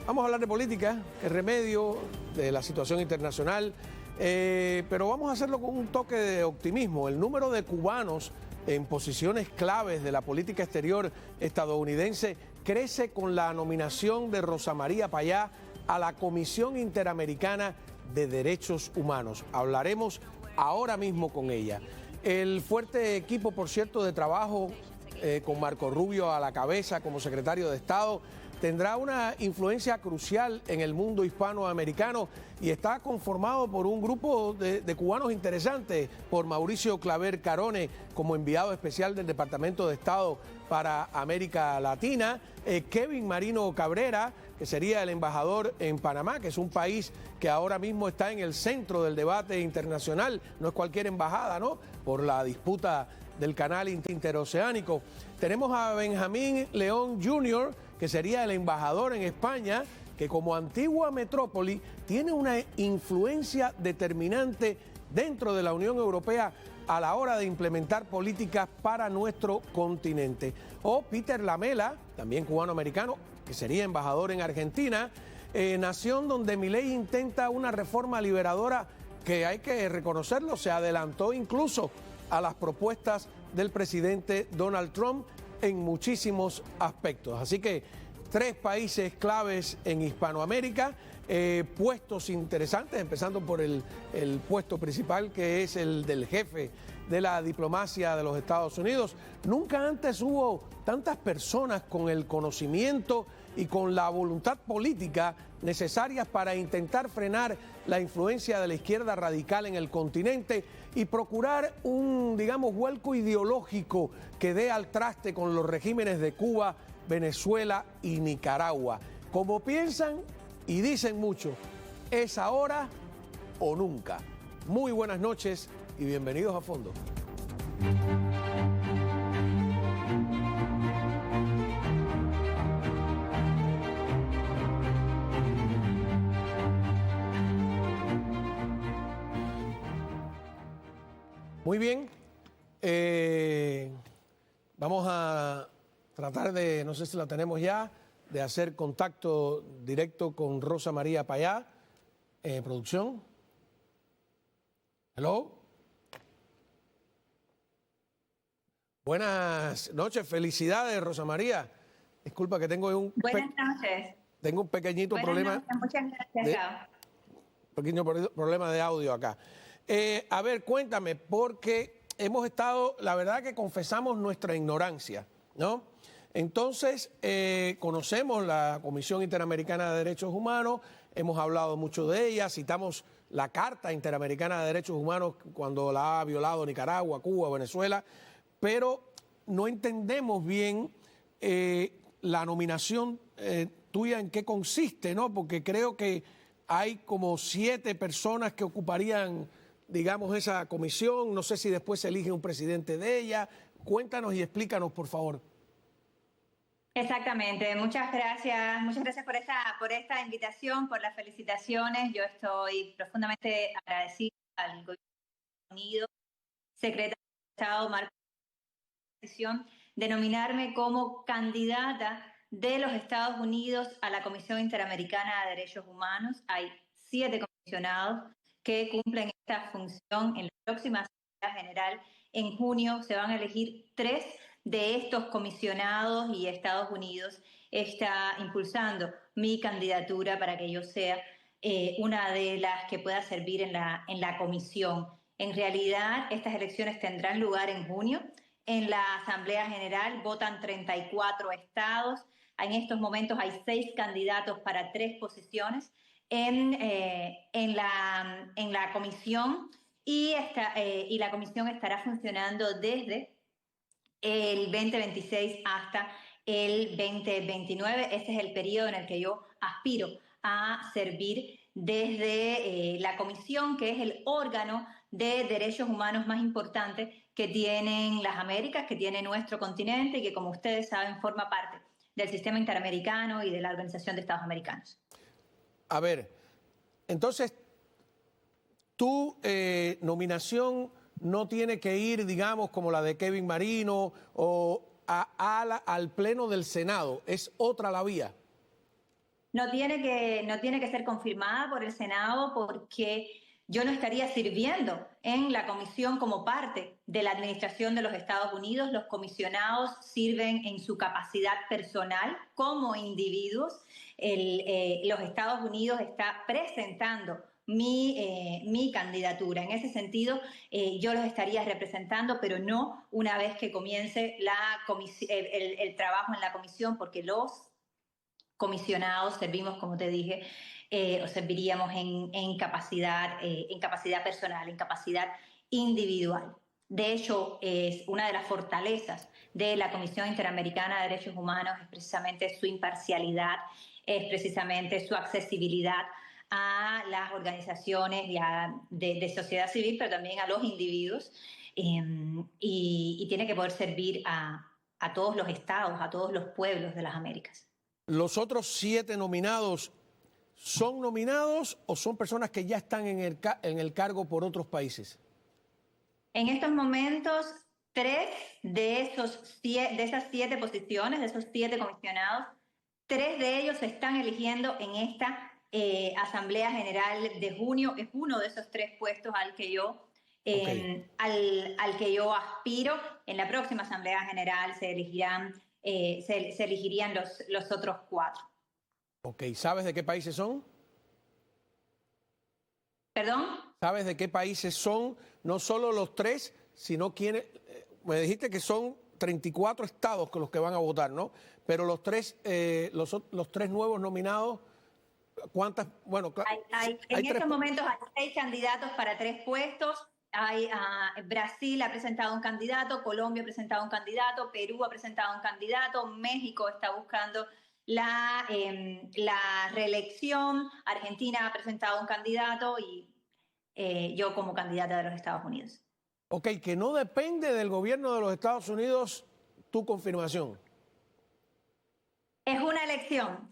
Vamos a hablar de política, el remedio, de la situación internacional, pero vamos a hacerlo con un toque de optimismo. El número de cubanos en posiciones claves de la política exterior estadounidense crece con la nominación de Rosa María Payá a la Comisión Interamericana de Derechos Humanos. Hablaremos ahora mismo con ella. El fuerte equipo, por cierto, de trabajo con Marco Rubio a la cabeza como secretario de Estado, tendrá una influencia crucial en el mundo hispanoamericano y está conformado por un grupo de cubanos interesantes, por Mauricio Claver Carone como enviado especial del Departamento de Estado para América Latina, Kevin Marino Cabrera, que sería el embajador en Panamá, que es un país que ahora mismo está en el centro del debate internacional, no es cualquier embajada, ¿no?, por la disputa del canal interoceánico. Tenemos a Benjamín León Jr., que sería el embajador en España, que como antigua metrópoli tiene una influencia determinante dentro de la Unión Europea a la hora de implementar políticas para nuestro continente. O Peter Lamela, también cubano-americano, que sería embajador en Argentina, nación donde Milei intenta una reforma liberadora que hay que reconocerlo, se adelantó incluso a las propuestas del presidente Donald Trump en muchísimos aspectos. Así que 3 países claves en Hispanoamérica, puestos interesantes, empezando por el puesto principal, que es el del jefe de la diplomacia de los Estados Unidos. Nunca antes hubo tantas personas con el conocimiento y con la voluntad política necesarias para intentar frenar la influencia de la izquierda radical en el continente y procurar un, digamos, vuelco ideológico que dé al traste con los regímenes de Cuba, Venezuela y Nicaragua. Como piensan y dicen mucho, es ahora o nunca. Muy buenas noches y bienvenidos a Fondo. Muy bien, vamos a tratar de, no sé si la tenemos ya, de hacer contacto directo con Rosa María Payá, producción. Hello. Buenas noches, felicidades, Rosa María. Disculpa que tengo Buenas noches. Tengo un pequeñito Buenas problema. Noches. Muchas gracias. Pequeño problema de audio acá. A ver, cuéntame, porque hemos estado, la verdad que confesamos nuestra ignorancia, ¿no? Entonces, conocemos la Comisión Interamericana de Derechos Humanos, hemos hablado mucho de ella, citamos la Carta Interamericana de Derechos Humanos cuando la ha violado Nicaragua, Cuba, Venezuela, pero no entendemos bien la nominación tuya en qué consiste, ¿no? Porque creo que hay como 7 personas que ocuparían, digamos, esa comisión. No sé si después se elige un presidente de ella. Cuéntanos y explícanos, por favor. Exactamente. Muchas gracias por esta invitación, por las felicitaciones. Yo estoy profundamente agradecida al Gobierno Unido, secretario de Estado Marco, de nominarme como candidata de los Estados Unidos a la Comisión Interamericana de Derechos Humanos. Hay 7 comisionados que cumplen esta función. En la próxima Asamblea General, en junio, se van a elegir 3 de estos comisionados y Estados Unidos está impulsando mi candidatura para que yo sea una de las que pueda servir en la comisión. En realidad, estas elecciones tendrán lugar en junio. En la Asamblea General votan 34 estados. En estos momentos hay 6 candidatos para 3 posiciones en la comisión y la comisión estará funcionando desde el 2026 hasta el 2029. Este es el periodo en el que yo aspiro a servir desde la comisión, que es el órgano de derechos humanos más importante que tienen las Américas, que tiene nuestro continente y que, como ustedes saben, forma parte del sistema interamericano y de la Organización de Estados Americanos. A ver, entonces, tu nominación no tiene que ir, digamos, como la de Kevin Marino o al Pleno del Senado, es otra la vía. no tiene que ser confirmada por el Senado porque yo no estaría sirviendo en la comisión como parte de la administración de los Estados Unidos. Los comisionados sirven en su capacidad personal como individuos. Los Estados Unidos está presentando mi candidatura. En ese sentido, yo los estaría representando, pero no una vez que comience el trabajo en la comisión, porque los comisionados servimos, como te dije, o serviríamos en capacidad personal, en capacidad individual. De hecho, es una de las fortalezas de la Comisión Interamericana de Derechos Humanos es precisamente su imparcialidad, es precisamente su accesibilidad a las organizaciones de sociedad civil, pero también a los individuos, y tiene que poder servir a todos los estados, a todos los pueblos de las Américas. ¿Los otros 7 nominados son nominados o son personas que ya están en el cargo por otros países? En estos momentos, 3 de esas 7 posiciones, de esos 7 comisionados, 3 de ellos se están eligiendo en esta Asamblea General de junio. Es uno de esos 3 puestos al que yo aspiro. En la próxima Asamblea General se elegirían los otros 4. Ok, ¿sabes de qué países son? ¿Perdón? ¿Sabes de qué países son? No solo los 3, sino quienes... me dijiste que son 34 estados con los que van a votar, ¿no? Pero los 3 nuevos nominados, ¿cuántas? Bueno, en estos momentos hay 6 candidatos para 3 puestos. Brasil ha presentado un candidato, Colombia ha presentado un candidato, Perú ha presentado un candidato, México está buscando la reelección, Argentina ha presentado un candidato y yo como candidata de los Estados Unidos. Ok, que no depende del gobierno de los Estados Unidos tu confirmación. Es una elección,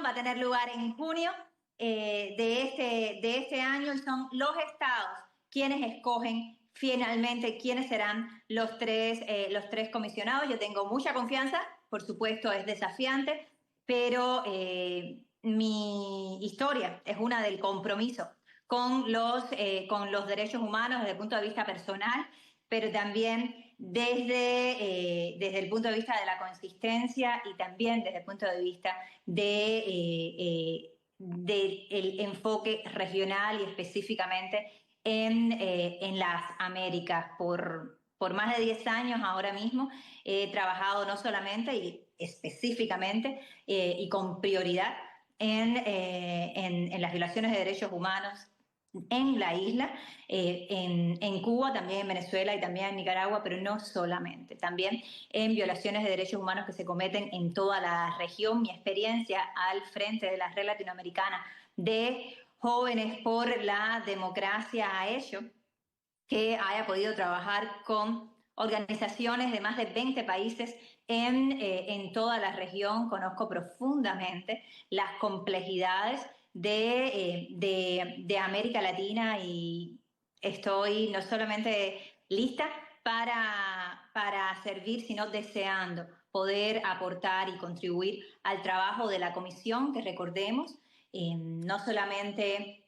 va a tener lugar en junio de este año y son los estados quienes escogen finalmente quiénes serán los tres comisionados. Yo tengo mucha confianza, por supuesto es desafiante, pero mi historia es una del compromiso con los derechos humanos desde el punto de vista personal, pero también desde el punto de vista de la consistencia y también desde el punto de vista del enfoque regional y específicamente en las Américas. Por más de 10 años ahora mismo he trabajado no solamente y específicamente y con prioridad en las violaciones de derechos humanos en la isla, en Cuba, también en Venezuela y también en Nicaragua, pero no solamente, también en violaciones de derechos humanos que se cometen en toda la región. Mi experiencia al frente de la red latinoamericana de Jóvenes por la Democracia ha hecho que haya podido trabajar con organizaciones de más de 20 países en toda la región. Conozco profundamente las complejidades de América Latina y estoy no solamente lista para servir, sino deseando poder aportar y contribuir al trabajo de la comisión, que recordemos, no solamente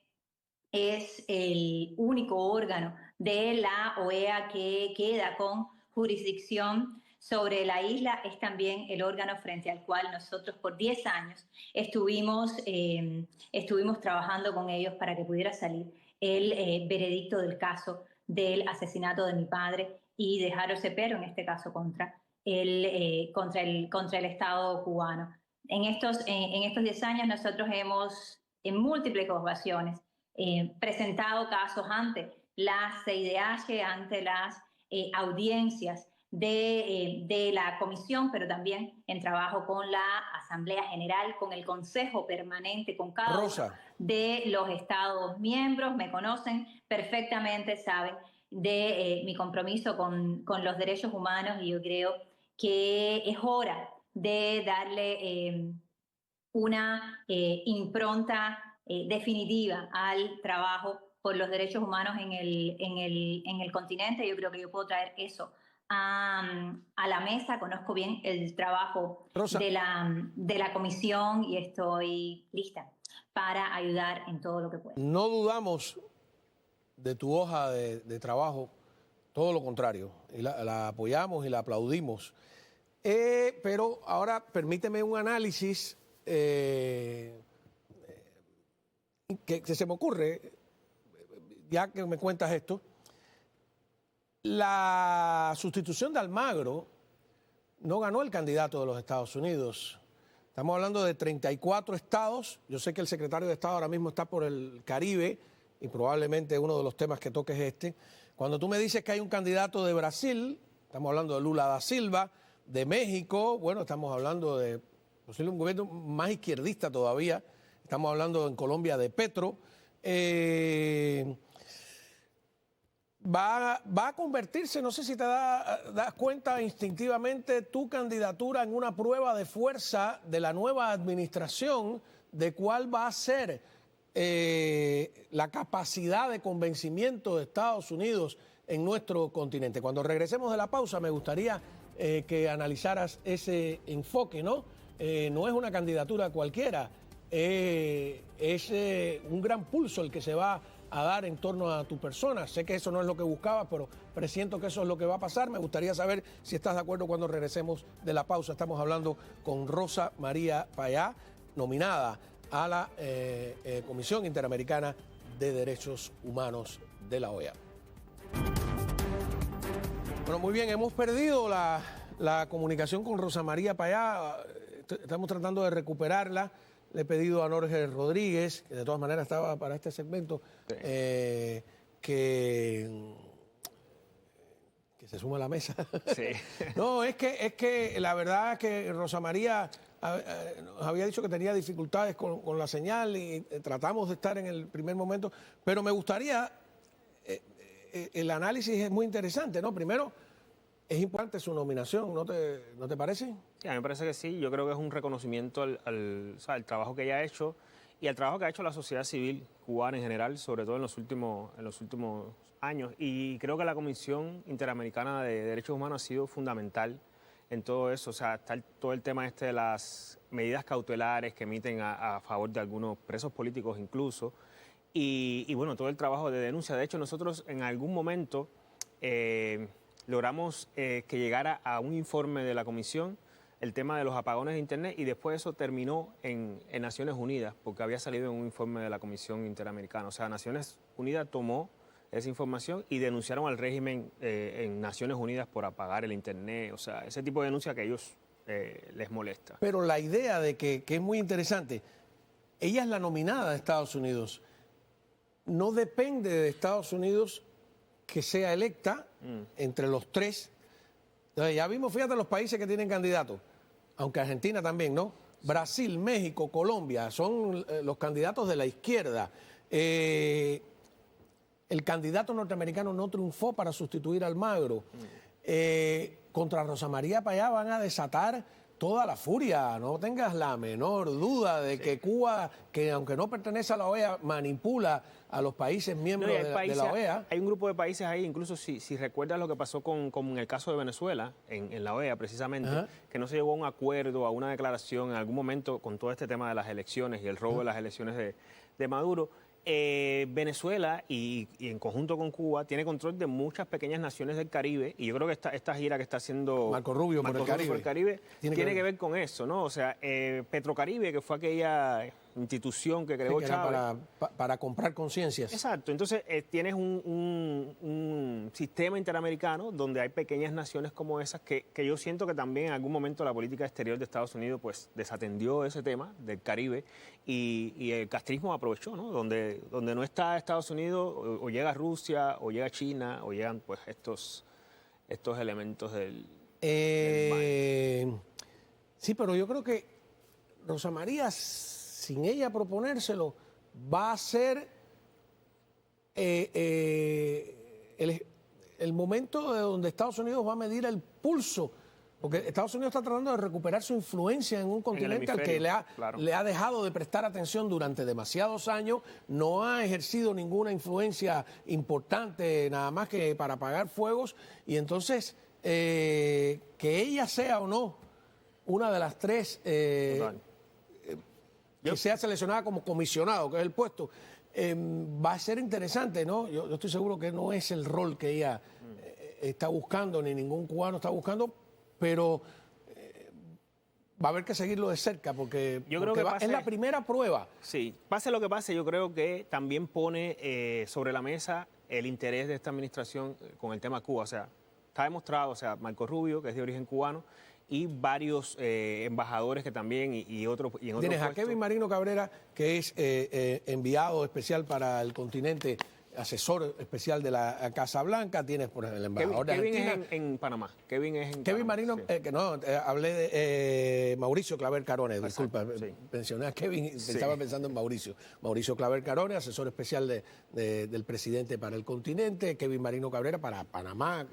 es el único órgano de la OEA que queda con jurisdicción sobre la isla, es también el órgano frente al cual nosotros por 10 años estuvimos trabajando con ellos para que pudiera salir el veredicto del caso del asesinato de mi padre y de Jaro Cepero, en este caso contra el Estado cubano. En estos 10 años nosotros hemos, en múltiples ocasiones, presentado casos ante la CIDH, ante las audiencias de la comisión, pero también en trabajo con la Asamblea General, con el Consejo Permanente, con cada uno de los Estados miembros. Me conocen perfectamente, saben de mi compromiso con los derechos humanos y yo creo que es hora de darle una impronta definitiva al trabajo por los derechos humanos en el continente. Yo creo que yo puedo traer eso a la mesa, conozco bien el trabajo Rosa, de la comisión y estoy lista para ayudar en todo lo que pueda. no dudamos de tu hoja de trabajo, todo lo contrario, y la apoyamos y la aplaudimos. Pero ahora permíteme un análisis que se me ocurre, ya que me cuentas esto. La sustitución de Almagro no ganó el candidato de los Estados Unidos. Estamos hablando de 34 estados. Yo sé que el secretario de Estado ahora mismo está por el Caribe y probablemente uno de los temas que toque es este. Cuando tú me dices que hay un candidato de Brasil, estamos hablando de Lula da Silva, de México, bueno, estamos hablando de posible un gobierno más izquierdista todavía. Estamos hablando en Colombia de Petro. Va a convertirse, no sé si te das cuenta instintivamente, tu candidatura en una prueba de fuerza de la nueva administración de cuál va a ser la capacidad de convencimiento de Estados Unidos en nuestro continente. Cuando regresemos de la pausa me gustaría que analizaras ese enfoque, ¿no? No es una candidatura cualquiera, es un gran pulso el que se va a dar en torno a tu persona. Sé que eso no es lo que buscabas, pero presiento que eso es lo que va a pasar. Me gustaría saber si estás de acuerdo cuando regresemos de la pausa. Estamos hablando con Rosa María Payá, nominada a la Comisión Interamericana de Derechos Humanos de la OEA. Bueno, muy bien, hemos perdido la comunicación con Rosa María Payá. Estamos tratando de recuperarla. Le he pedido a Norge Rodríguez, que de todas maneras estaba para este segmento, sí, que se suma a la mesa. Sí. No, es que la verdad es que Rosa María nos había dicho que tenía dificultades con la señal y tratamos de estar en el primer momento, pero me gustaría, el análisis es muy interesante, ¿no? Primero, es importante su nominación, ¿no te parece? Sí, a mí me parece que sí. Yo creo que es un reconocimiento al trabajo que ella ha hecho y al trabajo que ha hecho la sociedad civil cubana en general, sobre todo en los últimos años. Y creo que la Comisión Interamericana de Derechos Humanos ha sido fundamental en todo eso. O sea, está todo el tema de las medidas cautelares que emiten a favor de algunos presos políticos incluso. Y bueno, todo el trabajo de denuncia. De hecho, nosotros en algún momento logramos que llegara a un informe de la Comisión el tema de los apagones de Internet y después eso terminó en Naciones Unidas porque había salido en un informe de la Comisión Interamericana. O sea, Naciones Unidas tomó esa información y denunciaron al régimen en Naciones Unidas por apagar el Internet. O sea, ese tipo de denuncia que a ellos les molesta. Pero la idea de que es muy interesante, ella es la nominada de Estados Unidos. No depende de Estados Unidos que sea electa entre los tres. Entonces, ya vimos, fíjate, los países que tienen candidatos, aunque Argentina también, ¿no? Brasil, México, Colombia, son los candidatos de la izquierda. El candidato norteamericano no triunfó para sustituir a Almagro. Contra Rosa María Payá van a desatar toda la furia, no tengas la menor duda de que Cuba, que aunque no pertenece a la OEA, manipula a los países miembros de la OEA. Hay un grupo de países ahí, incluso si recuerdas lo que pasó con el caso de Venezuela, en la OEA precisamente, que no se llegó a un acuerdo, a una declaración en algún momento con todo este tema de las elecciones y el robo de las elecciones de Maduro. Venezuela y en conjunto con Cuba tiene control de muchas pequeñas naciones del Caribe y yo creo que esta gira que está haciendo Marco Rubio por el Caribe tiene que ver con eso, ¿no? O sea, Petrocaribe, que fue aquella institución que creó Chávez para comprar conciencias. Exacto, entonces tienes un sistema interamericano donde hay pequeñas naciones como esas que yo siento que también en algún momento la política exterior de Estados Unidos pues desatendió ese tema del Caribe y el castrismo aprovechó, ¿no? Donde no está Estados Unidos o llega Rusia o llega China o llegan pues estos elementos del sí, pero yo creo que Rosa María, sin ella proponérselo, va a ser el momento de donde Estados Unidos va a medir el pulso, porque Estados Unidos está tratando de recuperar su influencia en un continente al que le ha dejado de prestar atención durante demasiados años, no ha ejercido ninguna influencia importante, nada más que para apagar fuegos, y entonces que ella sea o no una de las tres que sea seleccionada como comisionado, que es el puesto, va a ser interesante, ¿no? Yo estoy seguro que no es el rol que ella está buscando, ni ningún cubano está buscando, pero va a haber que seguirlo de cerca porque, yo creo que es la primera prueba. Sí, pase lo que pase, yo creo que también pone sobre la mesa el interés de esta administración con el tema Cuba. O sea, está demostrado, o sea, Marco Rubio, que es de origen cubano, y varios embajadores que también, y otros. Tienes a Kevin Marino Cabrera, que es enviado especial para el continente, asesor especial de la Casa Blanca. Tienes por ejemplo, el embajador de Argentina. Kevin es en Panamá. Kevin es en Kevin Panamá, Marino, sí. que no, hablé de Mauricio Claver Carones, disculpa, Sí. mencioné a Kevin, estaba pensando en Mauricio. Mauricio Claver Carones, asesor especial del presidente para el continente. Kevin Marino Cabrera para Panamá,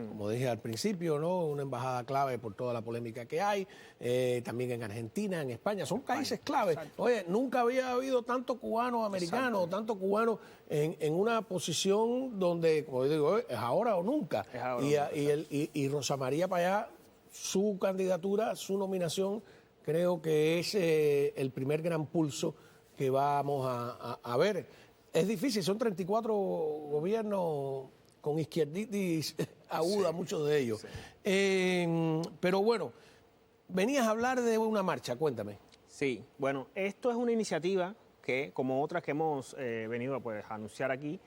como dije al principio, ¿no? Una embajada clave por toda la polémica que hay. También en Argentina, en España, son países clave. Exacto. Oye, nunca había habido tanto cubano americano, tanto cubano en una posición donde, como yo digo, es ahora o nunca. Es ahora Y Rosa María Payá, su candidatura, su nominación, creo que es el primer gran pulso que vamos a ver. Es difícil, son 34 gobiernos con izquierditis aguda, muchos de ellos. Sí. Pero bueno, venías a hablar de una marcha, cuéntame. Sí, bueno, esto es una iniciativa que, como otras que hemos venido pues, a anunciar aquí,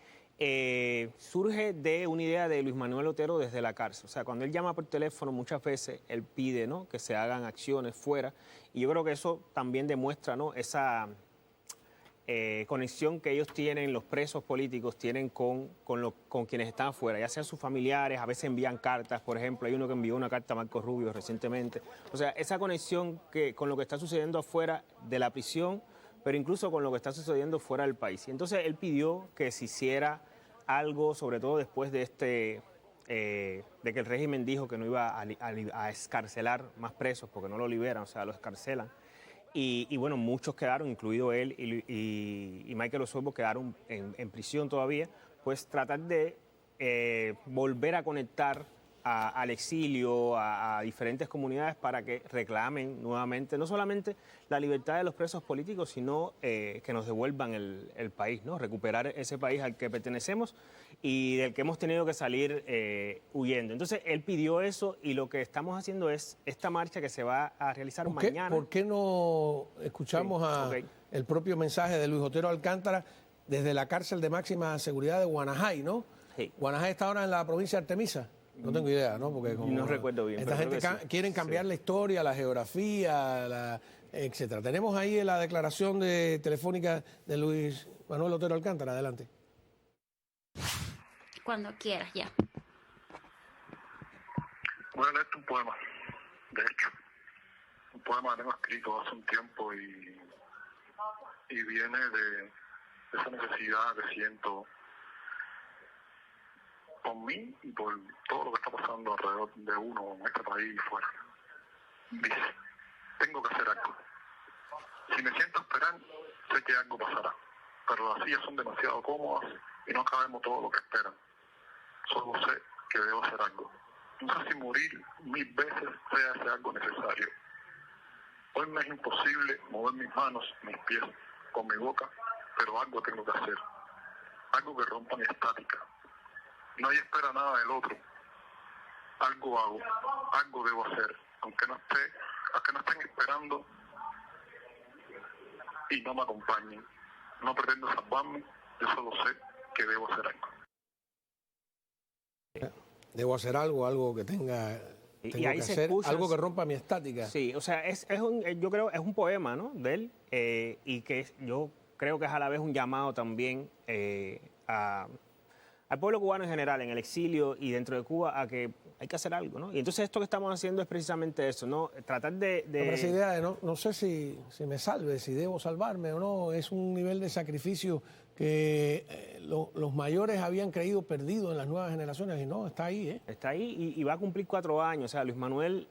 surge de una idea de Luis Manuel Otero desde la cárcel. O sea, cuando él llama por teléfono, muchas veces él pide, ¿no?, que se hagan acciones fuera. Y yo creo que eso también demuestra, ¿no?, esa conexión que ellos tienen, los presos políticos tienen con quienes están afuera, ya sean sus familiares, a veces envían cartas, por ejemplo, hay uno que envió una carta a Marco Rubio recientemente. O sea, esa conexión con lo que está sucediendo afuera de la prisión, pero incluso con lo que está sucediendo fuera del país. Y entonces él pidió que se hiciera algo, sobre todo después de de que el régimen dijo que no iba a excarcelar más presos porque no lo liberan, o sea, lo excarcelan. Y bueno, muchos quedaron, incluido él y Michael Osorbo, quedaron en prisión todavía, pues tratar de volver a conectar al exilio, a diferentes comunidades para que reclamen nuevamente, no solamente la libertad de los presos políticos, sino que nos devuelvan el país, ¿no? Recuperar ese país al que pertenecemos y del que hemos tenido que salir huyendo. Entonces, él pidió eso y lo que estamos haciendo es esta marcha que se va a realizar mañana. ¿Por qué no escuchamos el propio mensaje de Luis Otero Alcántara desde la cárcel de máxima seguridad de Guanajay, ¿no? Sí. Guanajay está ahora en la provincia de Artemisa. No tengo idea, ¿no? Porque como no recuerdo bien. Esta gente quieren cambiar la historia, la geografía, etcétera. Tenemos ahí la declaración telefónica de Luis Manuel Otero Alcántara. Adelante. Cuando quieras, ya. Voy a leerte un poema, de hecho. Un poema que tengo escrito hace un tiempo y viene de esa necesidad que siento por mí y por todo lo que está pasando alrededor de uno en este país y fuera. Dice, tengo que hacer algo. Si me siento a esperar, sé que algo pasará, pero las sillas son demasiado cómodas y no cabemos todo lo que esperan. Solo sé que debo hacer algo. No sé si morir 1000 veces sea ese algo necesario. Hoy me es imposible mover mis manos, mis pies, con mi boca, pero algo tengo que hacer. Algo que rompa mi estática. Nadie espera nada del otro. Algo hago, algo debo hacer, aunque no estén esperando y no me acompañen. No pretendo salvarme, yo solo sé que debo hacer algo. Debo hacer algo que tenga que hacer, algo que rompa mi estática. Sí, o sea, yo creo es un poema, ¿no?, de él, y que yo creo que es a la vez un llamado también al pueblo cubano en general, en el exilio y dentro de Cuba, a que hay que hacer algo, ¿no? Y entonces esto que estamos haciendo es precisamente eso, ¿no? Tratar de... Esa idea de no sé si me salve, si debo salvarme o no, es un nivel de sacrificio que los mayores habían creído perdido en las nuevas generaciones y no, está ahí, ¿eh? Está ahí y va a cumplir 4 años. O sea, Luis Manuel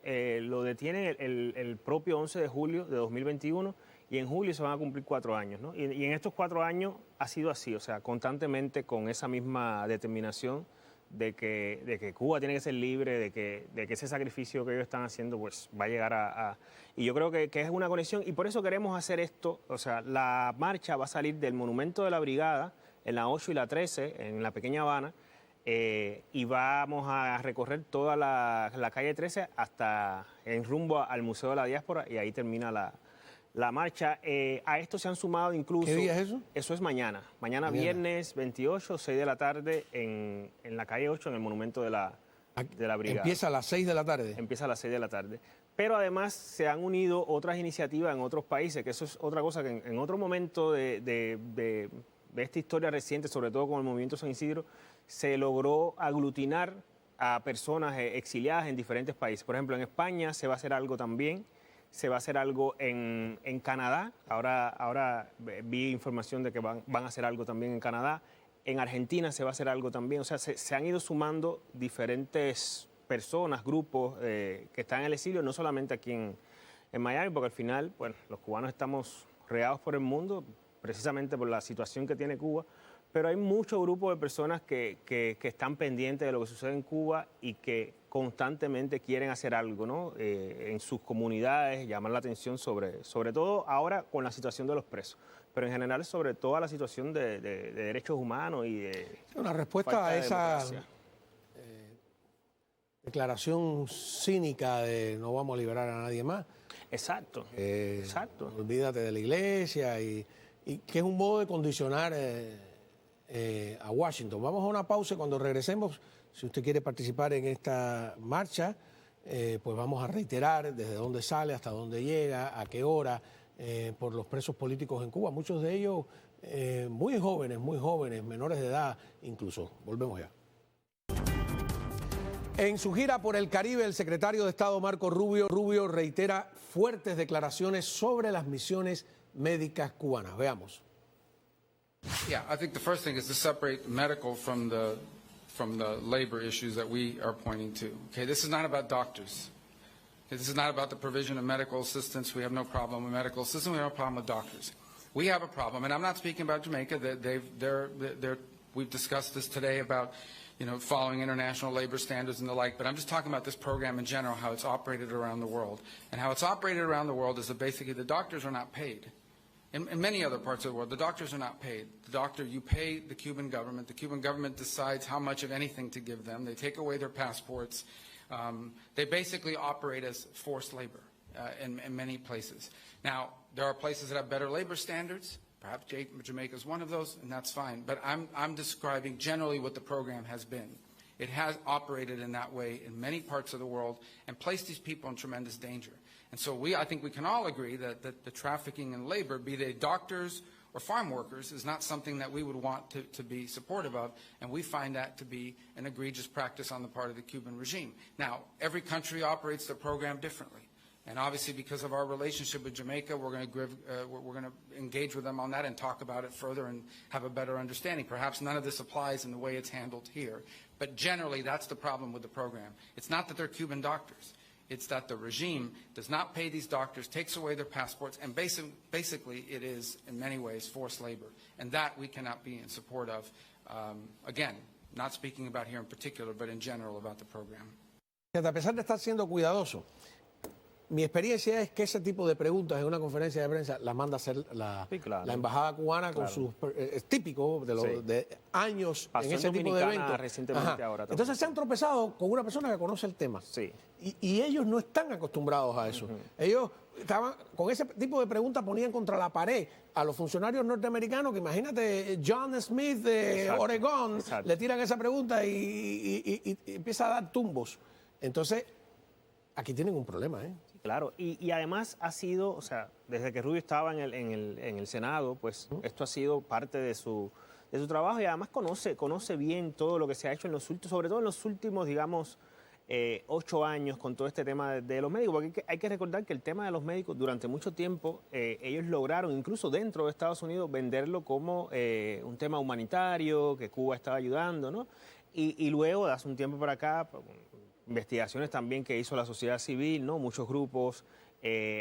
lo detiene el propio 11 de julio de 2021 y en julio se van a cumplir 4 años, ¿no? Y en estos 4 años ha sido así, o sea, constantemente con esa misma determinación de que Cuba tiene que ser libre, de que ese sacrificio que ellos están haciendo pues va a llegar. Y yo creo que es una conexión y por eso queremos hacer esto. O sea, la marcha va a salir del Monumento de la Brigada en la 8 y la 13, en la Pequeña Habana, y vamos a recorrer toda la calle 13 hasta en rumbo al Museo de la Diáspora y ahí termina la marcha. A esto se han sumado incluso... ¿Qué día es eso? Eso es mañana. Mañana viernes 28, 6 de la tarde en la calle 8, en el Monumento de la Brigada. Empieza a las 6 de la tarde. Empieza a las 6 de la tarde. Pero además se han unido otras iniciativas en otros países, que eso es otra cosa que en otro momento de esta historia reciente, sobre todo con el movimiento San Isidro, se logró aglutinar a personas exiliadas en diferentes países. Por ejemplo, en España se va a hacer algo también, se va a hacer algo en Canadá, ahora vi información de que van a hacer algo también en Canadá, en Argentina se va a hacer algo también, o sea, se han ido sumando diferentes personas, grupos que están en el exilio, no solamente aquí en Miami, porque al final, bueno, los cubanos estamos regados por el mundo, precisamente por la situación que tiene Cuba, pero hay muchos grupos de personas que están pendientes de lo que sucede en Cuba y que constantemente quieren hacer algo, ¿no? En sus comunidades, llamar la atención sobre todo ahora con la situación de los presos, pero en general sobre toda la situación de derechos humanos y de una respuesta a esa declaración cínica de no vamos a liberar a nadie más. Exacto, exacto. Olvídate de la iglesia y que es un modo de condicionar a Washington. Vamos a una pausa y cuando regresemos, si usted quiere participar en esta marcha, pues vamos a reiterar desde dónde sale, hasta dónde llega, a qué hora, por los presos políticos en Cuba. Muchos de ellos muy jóvenes, menores de edad incluso. Volvemos ya. En su gira por el Caribe, el secretario de Estado Marco Rubio reitera fuertes declaraciones sobre las misiones médicas cubanas. Veamos. Yeah, I think the first thing is to separate medical from the labor issues that we are pointing to. Okay, this is not about doctors. Okay, this is not about the provision of medical assistance. We have no problem with medical assistance. We have no problem with doctors. We have a problem, and I'm not speaking about Jamaica. We've discussed this today about, you know, following international labor standards and the like, but I'm just talking about this program in general, how it's operated around the world. And how it's operated around the world is that basically the doctors are not paid. In many other parts of the world, the doctors are not paid. The doctor, you pay the Cuban government. The Cuban government decides how much of anything to give them. They take away their passports. They basically operate as forced labor in many places. Now, there are places that have better labor standards. Perhaps Jamaica is one of those, and that's fine. But I'm describing generally what the program has been. It has operated in that way in many parts of the world and placed these people in tremendous danger. And so I think we can all agree that the trafficking in labor, be they doctors or farm workers, is not something that we would want to be supportive of, and we find that to be an egregious practice on the part of the Cuban regime. Now, every country operates their program differently. And obviously, because of our relationship with Jamaica, we're going to engage with them on that and talk about it further and have a better understanding. Perhaps none of this applies in the way it's handled here. But generally, that's the problem with the program. It's not that they're Cuban doctors. It's that the regime does not pay these doctors, takes away their passports, and basically it is, in many ways, forced labor. And that we cannot be in support of. Again, not speaking about here in particular, but in general about the program. A pesar de estar siendo cuidadoso, mi experiencia es que ese tipo de preguntas en una conferencia de prensa las manda a hacer la embajada cubana con sus... Es típico de años en ese tipo de eventos. Recientemente ahora también. Entonces se han tropezado con una persona que conoce el tema. Sí. Y ellos no están acostumbrados a eso. Ellos estaban con ese tipo de preguntas, ponían contra la pared a los funcionarios norteamericanos, que imagínate John Smith de Oregón, le tiran esa pregunta y empieza a dar tumbos. Entonces, aquí tienen un problema, ¿eh? Claro, y además ha sido, o sea, desde que Rubio estaba en el Senado, pues esto ha sido parte de su trabajo y además conoce bien todo lo que se ha hecho sobre todo en los últimos, digamos, 8 años con todo este tema de los médicos, porque hay que recordar que el tema de los médicos durante mucho tiempo ellos lograron, incluso dentro de Estados Unidos, venderlo como un tema humanitario, que Cuba estaba ayudando, ¿no? Y luego, de hace un tiempo para acá, investigaciones también que hizo la sociedad civil, ¿no? Muchos grupos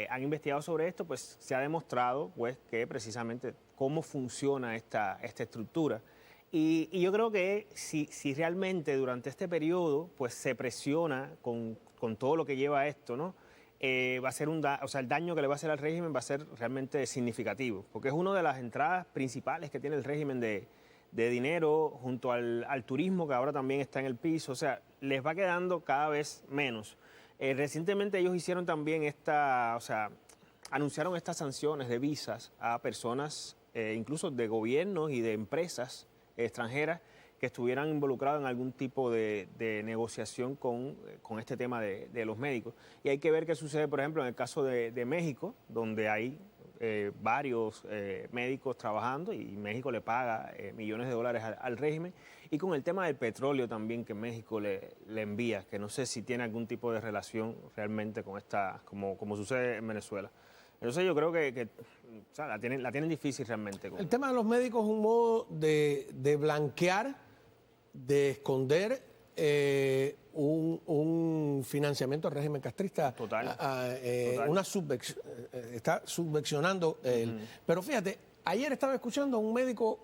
han investigado sobre esto, pues se ha demostrado pues, que precisamente cómo funciona esta estructura. Y yo creo que si realmente durante este periodo pues se presiona con todo lo que lleva esto, ¿no? Va a ser o sea, el daño que le va a hacer al régimen va a ser realmente significativo, porque es una de las entradas principales que tiene el régimen de dinero junto al turismo, que ahora también está en el piso. O sea, les va quedando cada vez menos. Recientemente ellos hicieron también anunciaron estas sanciones de visas a personas, incluso de gobiernos y de empresas extranjeras que estuvieran involucrados en algún tipo de negociación con este tema de los médicos. Y hay que ver qué sucede, por ejemplo, en el caso de México, donde hay varios médicos trabajando y México le paga millones de dólares al régimen, y con el tema del petróleo también que México le envía, que no sé si tiene algún tipo de relación realmente con como sucede en Venezuela. Entonces yo creo que o sea, la tienen difícil realmente. El tema de los médicos es un modo de blanquear, de esconder un financiamiento al régimen castrista. Total. Está subvencionando. Pero fíjate, ayer estaba escuchando a un médico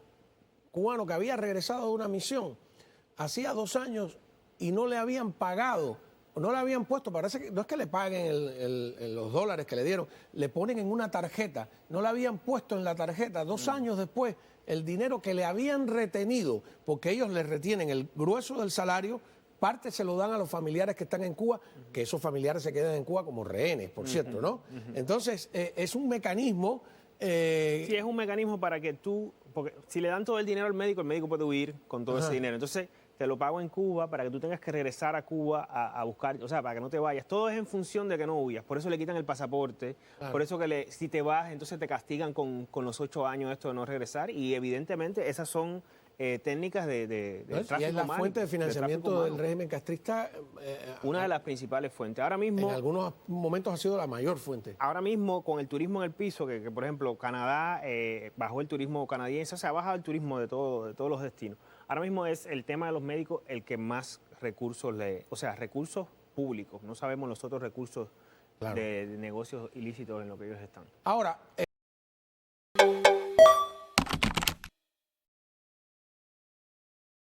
cubano que había regresado de una misión hacía 2 años y no le habían pagado. No le habían puesto, parece que no es que le paguen los dólares que le dieron, le ponen en una tarjeta, no le habían puesto en la tarjeta 2 años después el dinero que le habían retenido, porque ellos le retienen el grueso del salario, parte se lo dan a los familiares que están en Cuba, que esos familiares se quedan en Cuba como rehenes, por cierto, ¿no? Entonces, es un mecanismo... Sí, es un mecanismo para que porque si le dan todo el dinero al médico, el médico puede huir con todo ese dinero. Entonces, te lo pago en Cuba para que tú tengas que regresar a Cuba a buscar, o sea, para que no te vayas. Todo es en función de que no huyas. Por eso le quitan el pasaporte, por eso que si te vas, entonces te castigan con los 8 años esto de no regresar. Y evidentemente esas son técnicas de tráfico y es la humano, fuente de financiamiento del régimen castrista. Una de las principales fuentes. Ahora mismo, en algunos momentos ha sido la mayor fuente. Ahora mismo, con el turismo en el piso, que por ejemplo, Canadá bajó el turismo canadiense, o sea, ha bajado el turismo de todos los destinos. Ahora mismo es el tema de los médicos el que más recursos recursos públicos. No sabemos los otros recursos de negocios ilícitos en lo que ellos están. Ahora,